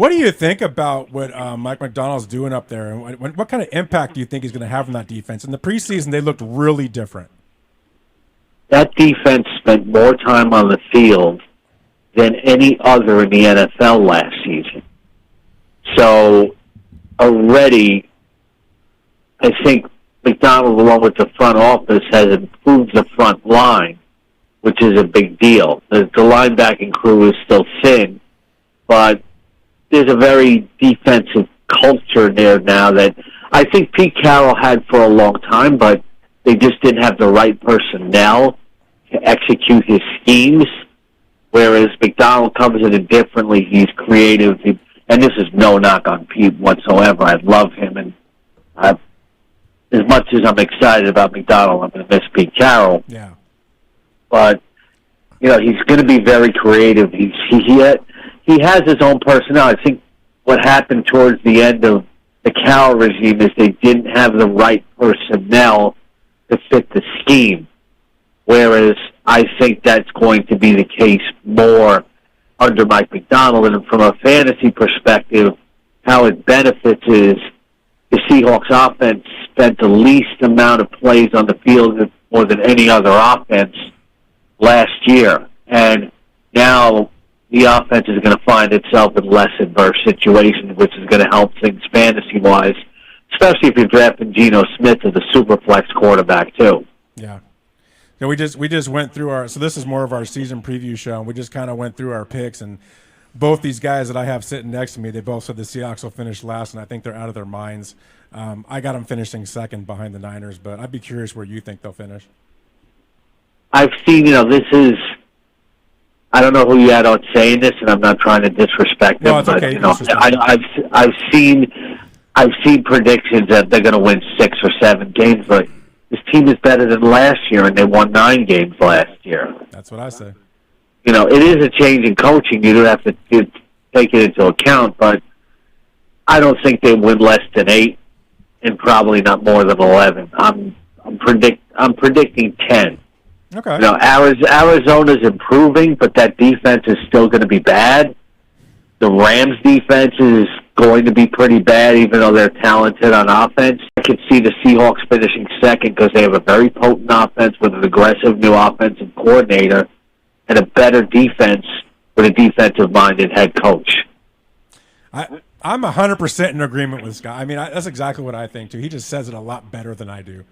What do you think about what Mike McDonald's doing up there, and what kind of impact do you think he's going to have on that defense? In the preseason, they looked really different. That defense spent more time on the field than any other in the NFL last season. So already, I think McDonald, along with the front office, has improved the front line, which is a big deal. The linebacking crew is still thin, but there's a very defensive culture there now that I think Pete Carroll had for a long time, but they just didn't have the right personnel to execute his schemes, whereas McDonald comes in it differently. He's creative, and this is no knock on Pete whatsoever. I love him, and as much as I'm excited about McDonald, I'm going to miss Pete Carroll. Yeah. But, he's going to be very creative. He has his own personnel. I think what happened towards the end of the Carroll regime is they didn't have the right personnel to fit the scheme, whereas I think that's going to be the case more under Mike McDonald. And from a fantasy perspective, how it benefits is the Seahawks offense spent the least amount of plays on the field more than any other offense last year. And now the offense is going to find itself in less adverse situations, which is going to help things fantasy-wise, especially if you're drafting Geno Smith as a super flex quarterback, too. Yeah. Yeah, we just went through our – so this is more of our season preview show, and we just kind of went through our picks, and both these guys that I have sitting next to me, they both said the Seahawks will finish last, and I think they're out of their minds. I got them finishing second behind the Niners, but I'd be curious where you think they'll finish. I've seen, this is – I don't know who you had on saying this, and I'm not trying to disrespect them. No, it's okay. I've seen predictions that they're going to win 6 or 7 games, but this team is better than last year, and they won 9 games last year. That's what I say. It is a change in coaching. You don't have to take it into account, but I don't think they win less than 8, and probably not more than 11. I'm predicting 10. Okay. Arizona's improving, but that defense is still going to be bad. The Rams' defense is going to be pretty bad, even though they're talented on offense. I could see the Seahawks finishing second because they have a very potent offense with an aggressive new offensive coordinator and a better defense with a defensive-minded head coach. I'm 100% in agreement with Scott. I mean, that's exactly what I think, too. He just says it a lot better than I do.